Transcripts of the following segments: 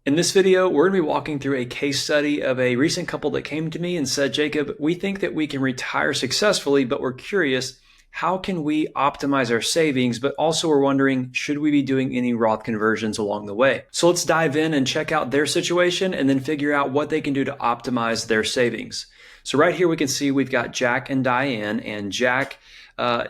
In this video, we're going to be walking through a case study of a recent couple that came to me and said, Jacob, we think that we can retire successfully, but we're curious, how can we optimize our savings? But also we're wondering, should we be doing any Roth conversions along the way? So let's dive in and check out their situation and then figure out what they can do to optimize their savings. So right here, we can see we've got Jack and Diane, and Jack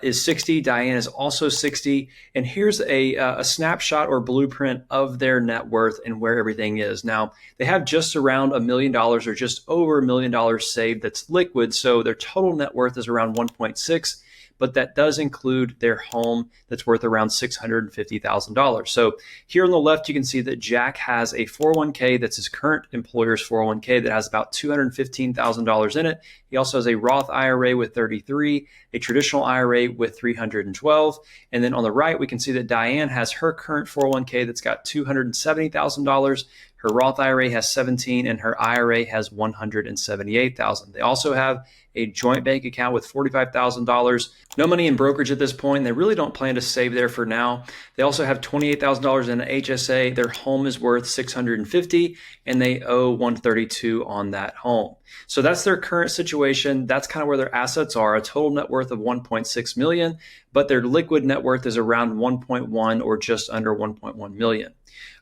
is 60. Diane is also 60. And here's a snapshot or blueprint of their net worth and where everything is. Now, they have just around $1 million or just over $1 million saved that's liquid. So their total net worth is around 1.6, but that does include their home that's worth around $650,000. So here on the left, you can see that Jack has a 401k that's his current employer's 401k that has about $215,000 in it. He also has a Roth IRA with 33, a traditional IRA with 312. And then on the right, we can see that Diane has her current 401k that's got $270,000. Her Roth IRA has 17 and her IRA has 178,000. They also have a joint bank account with $45,000. No money in brokerage at this point. They really don't plan to save there for now. They also have $28,000 in an HSA. Their home is worth $650 and they owe $132 on that home. So that's their current situation. That's kind of where their assets are, a total net worth of 1.6 million, but their liquid net worth is around 1.1 or just under 1.1 million.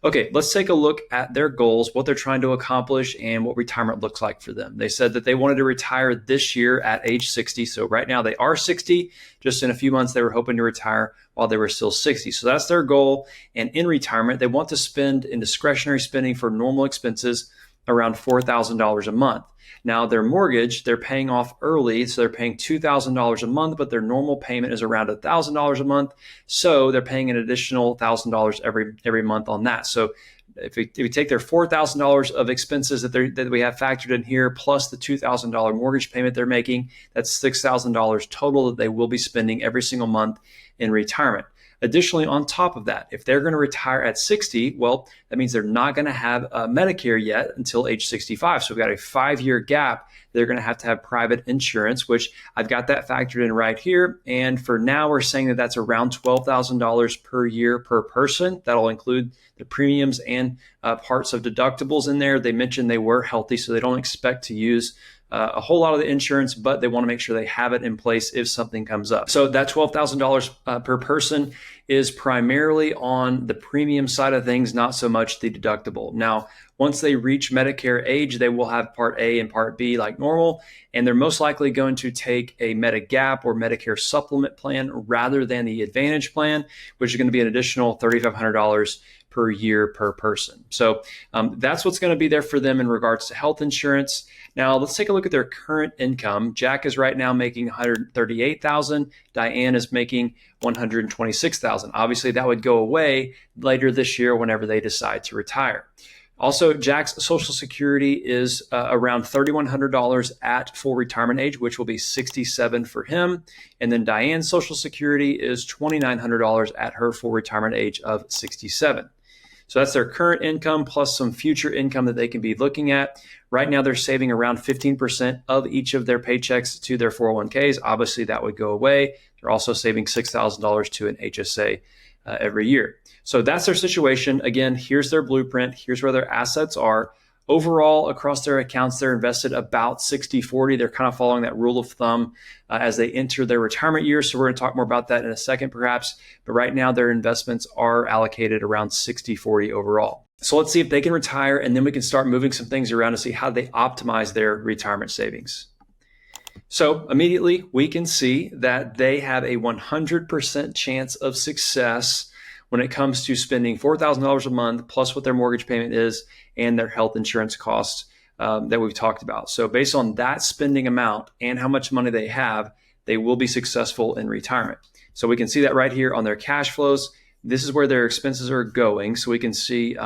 Okay, let's take a look at their goals, what they're trying to accomplish, and what retirement looks like for them. They said that they wanted to retire this year at age 60. So right now they are 60. Just in a few months, they were hoping to retire while they were still 60. So that's their goal. And in retirement, they want to spend in discretionary spending for normal expenses around $4,000 a month. Now, their mortgage, they're paying off early, so they're paying $2,000 a month, but their normal payment is around $1,000 a month. So they're paying an additional $1,000 every month on that. So if we take their $4,000 of expenses that we have factored in here, plus the $2,000 mortgage payment they're making, that's $6,000 total that they will be spending every single month in retirement. Additionally, on top of that, if they're going to retire at 60, well, that means they're not going to have Medicare yet until age 65. So we've got a 5-year gap. They're going to have private insurance, which I've got that factored in right here. And for now, we're saying that that's around $12,000 per year per person. That'll include the premiums and parts of deductibles in there. They mentioned they were healthy, so they don't expect to use a whole lot of the insurance, but they want to make sure they have it in place if something comes up. So that $12,000 per person is primarily on the premium side of things, not so much the deductible. Now, once they reach Medicare age, they will have Part A and Part B like normal, and they're most likely going to take a Medigap or Medicare supplement plan rather than the Advantage plan, which is going to be an additional $3,500 per year per person. So that's what's going to be there for them in regards to health insurance. Now let's take a look at their current income. Jack is right now making $138,000. Diane is making $126,000. Obviously, that would go away later this year whenever they decide to retire. Also, Jack's Social Security is around $3,100 at full retirement age, which will be $67 for him. And then Diane's Social Security is $2,900 at her full retirement age of $67. So that's their current income plus some future income that they can be looking at. Right now, they're saving around 15% of each of their paychecks to their 401ks. Obviously, that would go away. They're also saving $6,000 to an HSA every year. So that's their situation. Again, here's their blueprint. Here's where their assets are. Overall, across their accounts, they're invested about 60-40. They're kind of following that rule of thumb as they enter their retirement years. So we're going to talk more about that in a second, perhaps. But right now, their investments are allocated around 60-40 overall. So let's see if they can retire, and then we can start moving some things around to see how they optimize their retirement savings. So immediately, we can see that they have a 100% chance of success when it comes to spending $4,000 a month plus what their mortgage payment is and their health insurance costs that we've talked about. So based on that spending amount and how much money they have, they will be successful in retirement. So we can see that right here on their cash flows. This is where their expenses are going. So we can see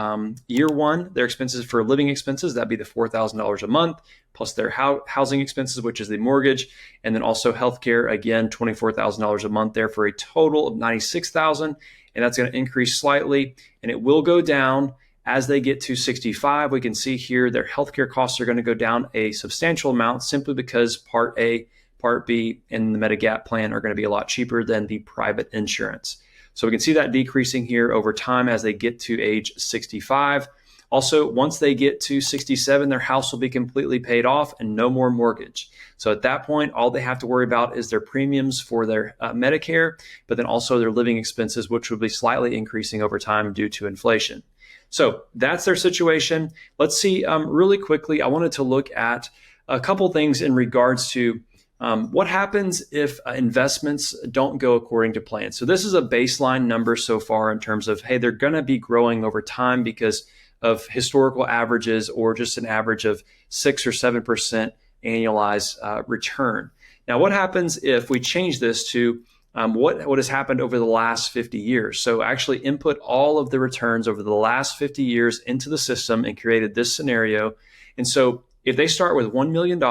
year one, their expenses for living expenses, that'd be the $4,000 a month, plus their housing expenses, which is the mortgage, and then also healthcare, again, $24,000 a month there for a total of $96,000. And that's going to increase slightly, and it will go down as they get to 65. We can see here their healthcare costs are going to go down a substantial amount simply because Part A, Part B, and the Medigap plan are going to be a lot cheaper than the private insurance. So we can see that decreasing here over time as they get to age 65. Also, once they get to 67, their house will be completely paid off and no more mortgage. So at that point, all they have to worry about is their premiums for their Medicare, but then also their living expenses, which will be slightly increasing over time due to inflation. So that's their situation. Let's see really quickly. I wanted to look at a couple things in regards to what happens if investments don't go according to plan. So this is a baseline number so far in terms of, hey, they're going to be growing over time because of historical averages or just an average of 6 or 7% annualized return. Now, what happens if we change this to what has happened over the last 50 years? So actually input all of the returns over the last 50 years into the system and created this scenario. And so if they start with $1 million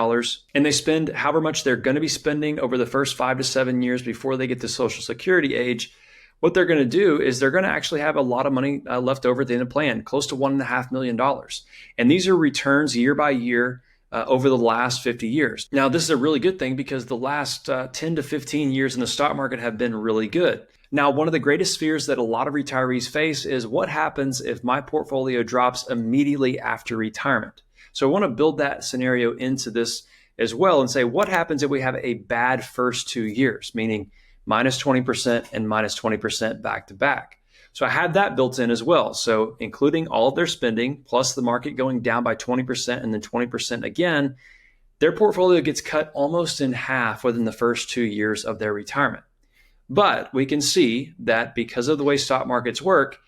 and they spend however much they're going to be spending over the first 5 to 7 years before they get to Social Security age, what they're going to do is they're going to actually have a lot of money left over at the end of the plan, close to $1.5 million. And these are returns year by year over the last 50 years. Now, this is a really good thing because the last 10 to 15 years in the stock market have been really good. Now, one of the greatest fears that a lot of retirees face is what happens if my portfolio drops immediately after retirement? So I want to build that scenario into this as well and say, what happens if we have a bad first 2 years, meaning minus 20% and minus 20% back to back? So I had that built in as well. So including all of their spending, plus the market going down by 20% and then 20% again, their portfolio gets cut almost in half within the first 2 years of their retirement. But we can see that because of the way stock markets work,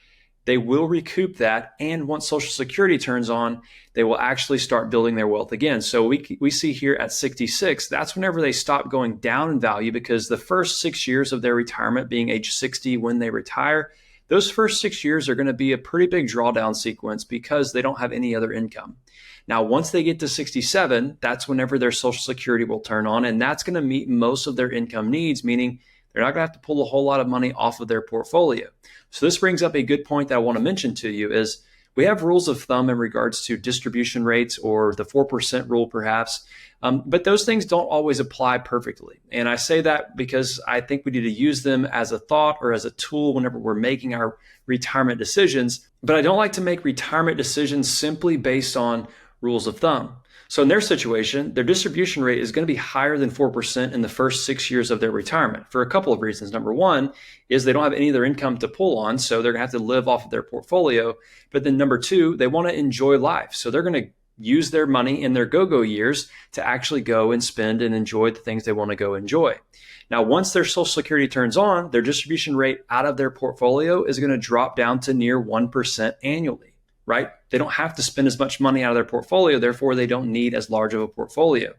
they will recoup that. And once Social Security turns on, they will actually start building their wealth again. So we see here at 66, that's whenever they stop going down in value, because the first 6 years of their retirement, being age 60 when they retire, those first 6 years are going to be a pretty big drawdown sequence because they don't have any other income. Now, once they get to 67, that's whenever their Social Security will turn on, and that's going to meet most of their income needs, meaning they're not going to have to pull a whole lot of money off of their portfolio. So this brings up a good point that I want to mention to you is we have rules of thumb in regards to distribution rates or the 4% rule perhaps, but those things don't always apply perfectly. And I say that because I think we need to use them as a thought or as a tool whenever we're making our retirement decisions. But I don't like to make retirement decisions simply based on rules of thumb. So in their situation, their distribution rate is going to be higher than 4% in the first 6 years of their retirement for a couple of reasons. Number one is they don't have any of their income to pull on, so they're going to have to live off of their portfolio. But then number two, they want to enjoy life. So they're going to use their money in their go-go years to actually go and spend and enjoy the things they want to go enjoy. Now, once their Social Security turns on, their distribution rate out of their portfolio is going to drop down to near 1% annually. Right? They don't have to spend as much money out of their portfolio. Therefore, they don't need as large of a portfolio.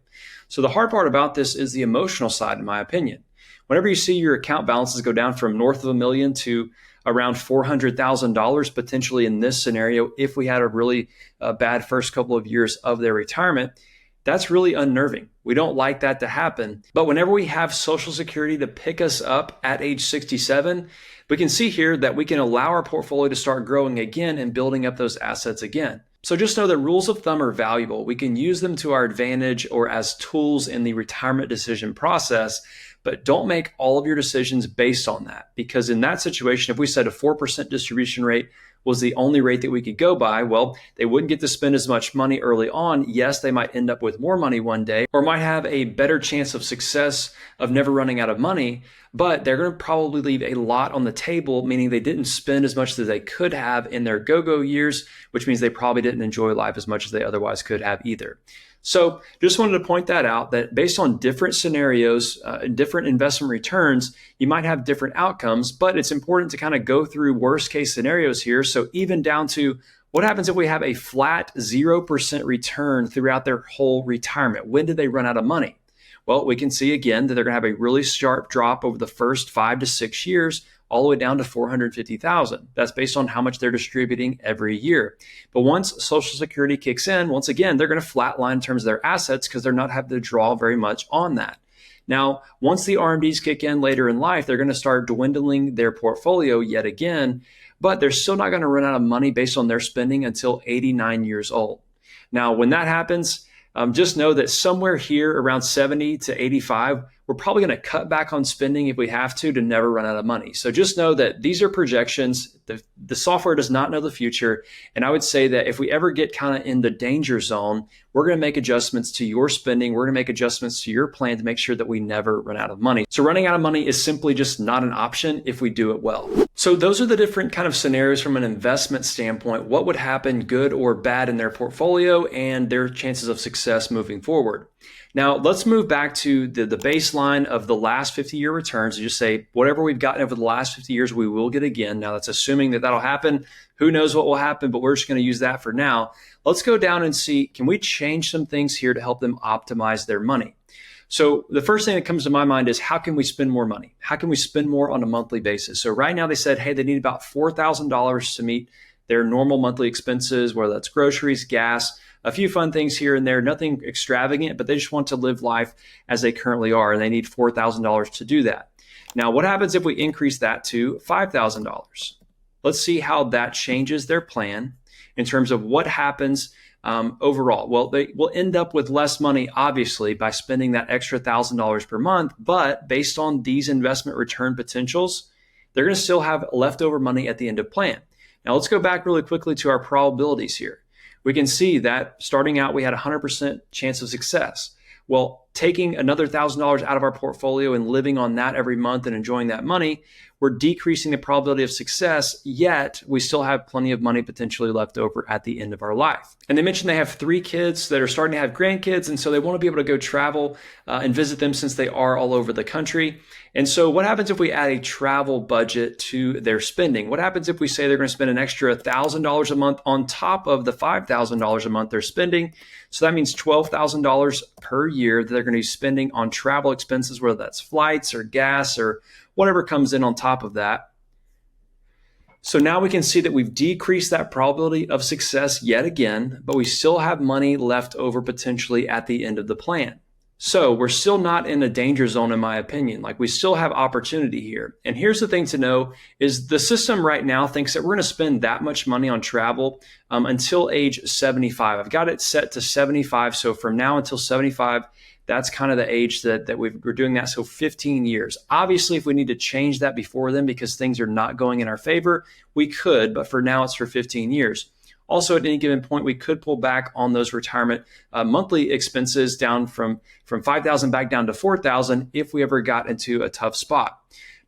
So the hard part about this is the emotional side, in my opinion. Whenever you see your account balances go down from north of $1 million to around $400,000 potentially in this scenario, if we had a really bad first couple of years of their retirement, that's really unnerving. We don't like that to happen. But whenever we have Social Security to pick us up at age 67, we can see here that we can allow our portfolio to start growing again and building up those assets again. So just know that rules of thumb are valuable. We can use them to our advantage or as tools in the retirement decision process, but don't make all of your decisions based on that. Because in that situation, if we said a 4% distribution rate was the only rate that we could go by, well, they wouldn't get to spend as much money early on. Yes, they might end up with more money one day or might have a better chance of success of never running out of money, but they're going to probably leave a lot on the table, meaning they didn't spend as much as they could have in their go-go years, which means they probably didn't enjoy life as much as they otherwise could have either. So just wanted to point that out, that based on different scenarios, different investment returns, you might have different outcomes, but it's important to kind of go through worst case scenarios here. So even down to what happens if we have a flat 0% return throughout their whole retirement? When do they run out of money? Well, we can see again that they're going to have a really sharp drop over the first 5 to 6 years, all the way down to $450,000. That's based on how much they're distributing every year. But once Social Security kicks in, once again, they're going to flatline in terms of their assets because they're not having to draw very much on that. Now, once the RMDs kick in later in life, they're going to start dwindling their portfolio yet again, but they're still not going to run out of money based on their spending until 89 years old. Now, when that happens, just know that somewhere here around 70 to 85, we're probably going to cut back on spending if we have to never run out of money. So just know that these are projections. The software does not know the future. And I would say that if we ever get kind of in the danger zone, we're going to make adjustments to your spending. We're going to make adjustments to your plan to make sure that we never run out of money. So running out of money is simply just not an option if we do it well. So those are the different kind of scenarios from an investment standpoint. What would happen, good or bad, in their portfolio and their chances of success moving forward. Now, let's move back to the baseline of the last 50-year returns. You just say, whatever we've gotten over the last 50 years, we will get again. Now, that's assuming that that'll happen. Who knows what will happen, but we're just going to use that for now. Let's go down and see, can we change some things here to help them optimize their money? So the first thing that comes to my mind is, how can we spend more money? How can we spend more on a monthly basis? So right now they said, hey, they need about $4,000 to meet their normal monthly expenses, whether that's groceries, gas, a few fun things here and there, nothing extravagant, but they just want to live life as they currently are, and they need $4,000 to do that. Now, what happens if we increase that to $5,000? Let's see how that changes their plan in terms of what happens overall. Well, they will end up with less money, obviously, by spending that extra $1,000 per month, but based on these investment return potentials, they're going to still have leftover money at the end of plan. Now, let's go back really quickly to our probabilities here. We can see that starting out, we had a 100% chance of success. Well, taking another $1,000 out of our portfolio and living on that every month and enjoying that money, we're decreasing the probability of success, yet we still have plenty of money potentially left over at the end of our life. And they mentioned they have 3 kids that are starting to have grandkids, and so they want to be able to go travel and visit them since they are all over the country. And so what happens if we add a travel budget to their spending? What happens if we say they're going to spend an extra $1,000 a month on top of the $5,000 a month they're spending? So that means $12,000 per year that they're going to be spending on travel expenses, whether that's flights or gas or whatever comes in on top of that. So now we can see that we've decreased that probability of success yet again, but we still have money left over potentially at the end of the plan. So we're still not in a danger zone, in my opinion. Like, we still have opportunity here. And here's the thing to know is the system right now thinks that we're going to spend that much money on travel until age 75. I've got it set to 75. So from now until 75, that's kind of the age that we're doing that. So 15 years. Obviously, if we need to change that before then because things are not going in our favor, we could. But for now, it's for 15 years. Also, at any given point, we could pull back on those retirement monthly expenses down from $5,000 back down to $4,000 if we ever got into a tough spot.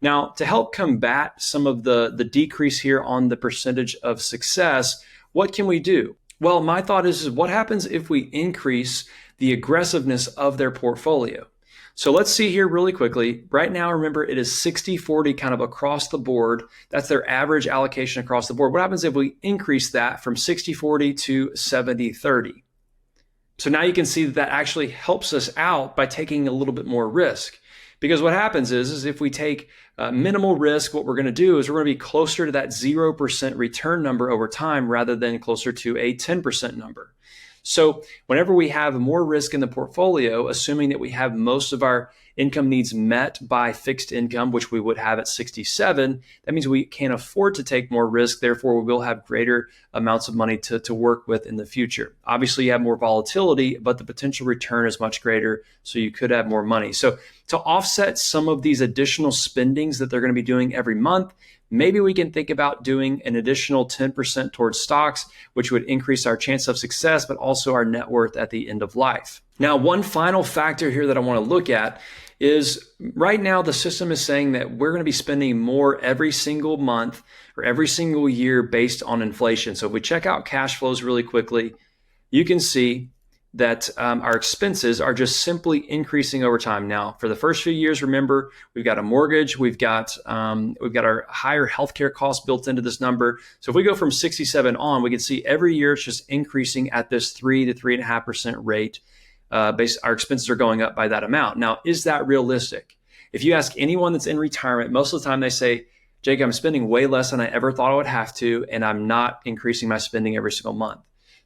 Now, to help combat some of the decrease here on the percentage of success, what can we do? Well, my thought is what happens if we increase the aggressiveness of their portfolio? So let's see here really quickly. Right now, remember, it is 60-40 kind of across the board. That's their average allocation across the board. What happens if we increase that from 60-40 to 70-30? So now you can see that actually helps us out by taking a little bit more risk. Because what happens is if we take minimal risk, what we're going to do is we're going to be closer to that 0% return number over time rather than closer to a 10% number. So whenever we have more risk in the portfolio, assuming that we have most of our income needs met by fixed income, which we would have at 67, that means we can't afford to take more risk. Therefore, we will have greater amounts of money to work with in the future. Obviously, you have more volatility, but the potential return is much greater, so you could have more money. So to offset some of these additional spendings that they're going to be doing every month, maybe we can think about doing an additional 10% towards stocks, which would increase our chance of success, but also our net worth at the end of life. Now, one final factor here that I want to look at is right now the system is saying that we're going to be spending more every single month or every single year based on inflation. So if we check out cash flows really quickly, you can see that our expenses are just simply increasing over time. Now, for the first few years, remember, we've got a mortgage, we've got our higher healthcare costs built into this number. So if we go from 67 on, we can see every year it's just increasing at this 3 to 3.5% rate. Our expenses are going up by that amount. Now, is that realistic? If you ask anyone that's in retirement, most of the time they say, Jake, I'm spending way less than I ever thought I would have to, and I'm not increasing my spending every single month.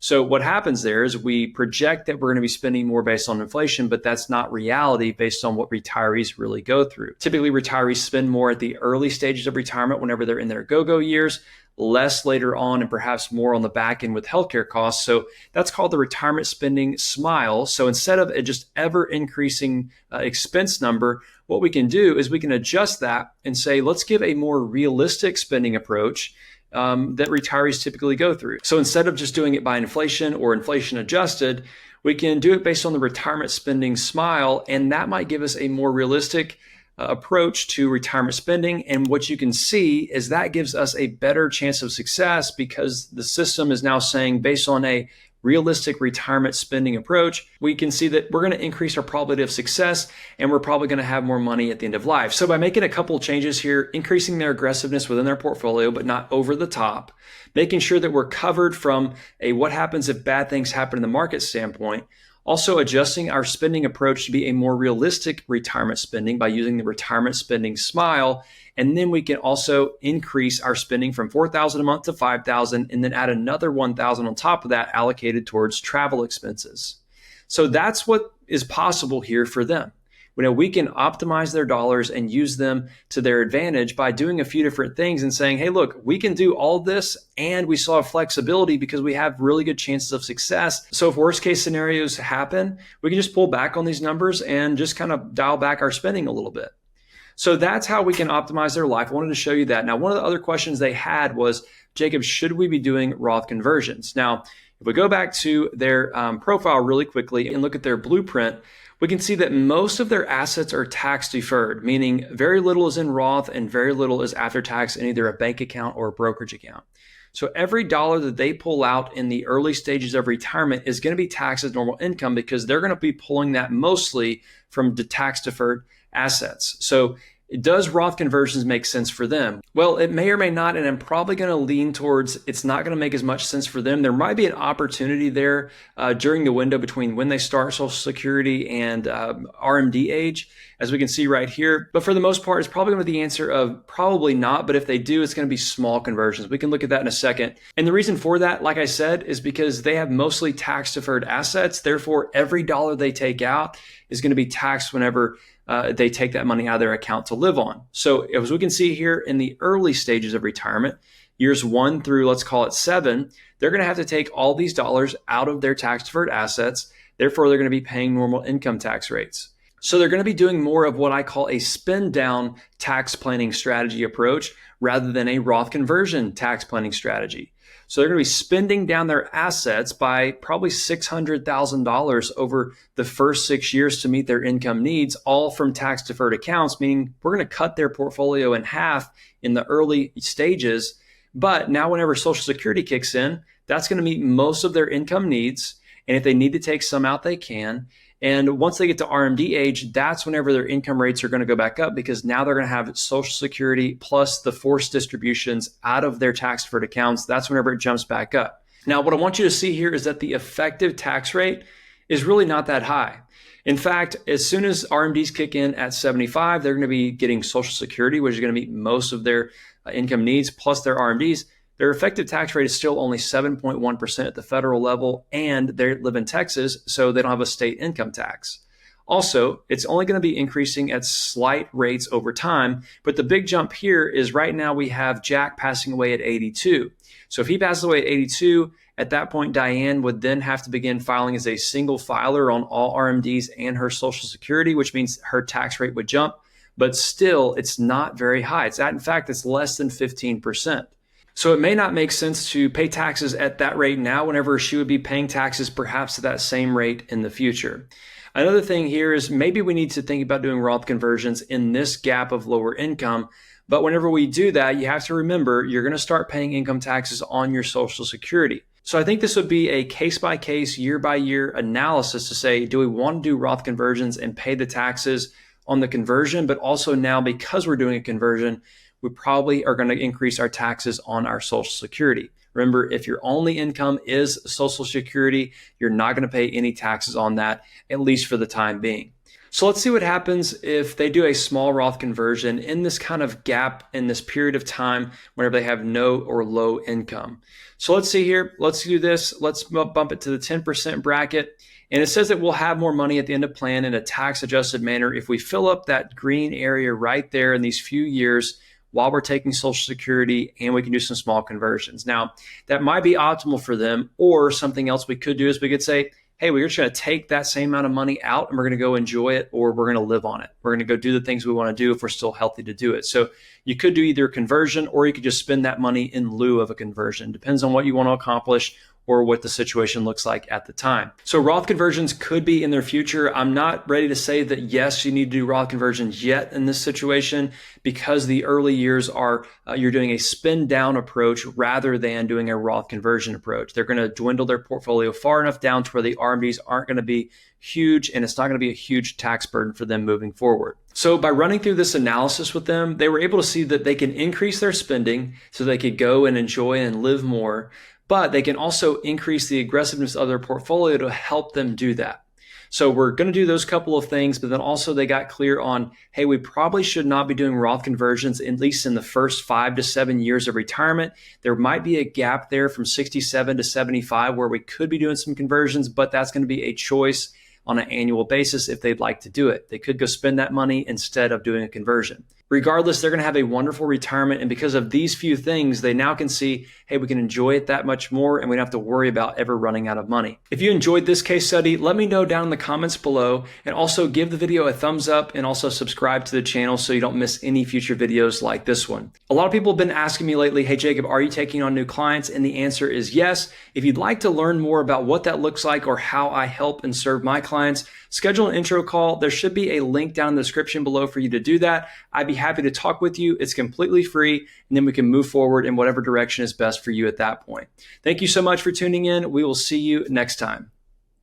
So what happens there is we project that we're going to be spending more based on inflation, but that's not reality based on what retirees really go through. Typically, retirees spend more at the early stages of retirement whenever they're in their go-go years. less later on, and perhaps more on the back end with healthcare costs. So that's called the retirement spending smile. So instead of a just ever increasing expense number, what we can do is we can adjust that and say, let's give a more realistic spending approach that retirees typically go through. So instead of just doing it by inflation or inflation adjusted, we can do it based on the retirement spending smile, and that might give us a more realistic approach to retirement spending. And what you can see is that gives us a better chance of success because the system is now saying, based on a realistic retirement spending approach, we can see that we're going to increase our probability of success and we're probably going to have more money at the end of life. So by making a couple of changes here, increasing their aggressiveness within their portfolio, but not over the top, making sure that we're covered from a what happens if bad things happen in the market standpoint, also adjusting our spending approach to be a more realistic retirement spending by using the retirement spending smile. And then we can also increase our spending from $4,000 a month to $5,000 and then add another $1,000 on top of that allocated towards travel expenses. So that's what is possible here for them. We can optimize their dollars and use them to their advantage by doing a few different things and saying, hey, look, we can do all this and we still have flexibility because we have really good chances of success. So if worst case scenarios happen, we can just pull back on these numbers and just kind of dial back our spending a little bit. So that's how we can optimize their life. I wanted to show you that. Now, one of the other questions they had was, Jacob, should we be doing Roth conversions? Now, if we go back to their profile really quickly and look at their blueprint, we can see that most of their assets are tax deferred, meaning very little is in Roth and very little is after tax in either a bank account or a brokerage account. So every dollar that they pull out in the early stages of retirement is going to be taxed as normal income because they're going to be pulling that mostly from the tax deferred assets. So does Roth conversions make sense for them? Well, it may or may not, and I'm probably going to lean towards it's not going to make as much sense for them. There might be an opportunity there during the window between when they start Social Security and RMD age, as we can see right here. But for the most part, it's probably going to be the answer of probably not, but if they do, it's going to be small conversions. We can look at that in a second. And the reason for that, like I said, is because they have mostly tax-deferred assets. Therefore, every dollar they take out is going to be taxed whenever they take that money out of their account to live on. So as we can see here in the early stages of retirement, years 1 through let's call it 7, they're going to have to take all these dollars out of their tax deferred assets. Therefore, they're going to be paying normal income tax rates. So they're going to be doing more of what I call a spend down tax planning strategy approach rather than a Roth conversion tax planning strategy. So they're going to be spending down their assets by probably $600,000 over the first 6 years to meet their income needs, all from tax deferred accounts, meaning we're going to cut their portfolio in half in the early stages. But now whenever Social Security kicks in, that's going to meet most of their income needs. And if they need to take some out, they can. And once they get to RMD age, that's whenever their income rates are going to go back up because now they're going to have Social Security plus the forced distributions out of their tax deferred accounts. That's whenever it jumps back up. Now, what I want you to see here is that the effective tax rate is really not that high. In fact, as soon as RMDs kick in at 75, they're going to be getting Social Security, which is going to meet most of their income needs plus their RMDs. Their effective tax rate is still only 7.1% at the federal level, and they live in Texas, so they don't have a state income tax. Also, it's only going to be increasing at slight rates over time, but the big jump here is right now we have Jack passing away at 82. So if he passes away at 82, at that point, Diane would then have to begin filing as a single filer on all RMDs and her Social Security, which means her tax rate would jump, but still, it's not very high. In fact, it's less than 15%. So it may not make sense to pay taxes at that rate now whenever she would be paying taxes perhaps at that same rate in the future. Another thing here is maybe we need to think about doing Roth conversions in this gap of lower income. But whenever we do that, you have to remember you're going to start paying income taxes on your Social Security. So I think this would be a case-by-case, year-by-year analysis to say, do we want to do Roth conversions and pay the taxes on the conversion? But also now, because we're doing a conversion, we probably are going to increase our taxes on our Social Security. Remember, if your only income is Social Security, you're not going to pay any taxes on that, at least for the time being. So let's see what happens if they do a small Roth conversion in this kind of gap in this period of time whenever they have no or low income. So let's see here. Let's do this. Let's bump it to the 10% bracket. And it says that we'll have more money at the end of plan in a tax adjusted manner if we fill up that green area right there in these few years while we're taking Social Security, and we can do some small conversions. Now, that might be optimal for them, or something else we could do is we could say, hey, we're just going to take that same amount of money out and we're going to go enjoy it, or we're going to live on it. We're going to go do the things we want to do if we're still healthy to do it. So you could do either a conversion, or you could just spend that money in lieu of a conversion. Depends on what you want to accomplish or what the situation looks like at the time. So Roth conversions could be in their future. I'm not ready to say that yes, you need to do Roth conversions yet in this situation, because the early years are you're doing a spend down approach rather than doing a Roth conversion approach. They're going to dwindle their portfolio far enough down to where the RMDs aren't going to be huge, and it's not going to be a huge tax burden for them moving forward. So by running through this analysis with them, they were able to see that they can increase their spending so they could go and enjoy and live more, but they can also increase the aggressiveness of their portfolio to help them do that. So we're going to do those couple of things, but then also they got clear on, hey, we probably should not be doing Roth conversions, at least in the first 5 to 7 years of retirement. There might be a gap there from 67 to 75 where we could be doing some conversions, but that's going to be a choice on an annual basis if they'd like to do it. They could go spend that money instead of doing a conversion. Regardless, they're going to have a wonderful retirement. And because of these few things, they now can see, hey, we can enjoy it that much more, and we don't have to worry about ever running out of money. If you enjoyed this case study, let me know down in the comments below, and also give the video a thumbs up, and also subscribe to the channel so you don't miss any future videos like this one. A lot of people have been asking me lately, hey, Jacob, are you taking on new clients? And the answer is yes. If you'd like to learn more about what that looks like or how I help and serve my clients, schedule an intro call. There should be a link down in the description below for you to do that. I'd be happy to talk with you. It's completely free, and then we can move forward in whatever direction is best for you at that point. Thank you so much for tuning in. We will see you next time.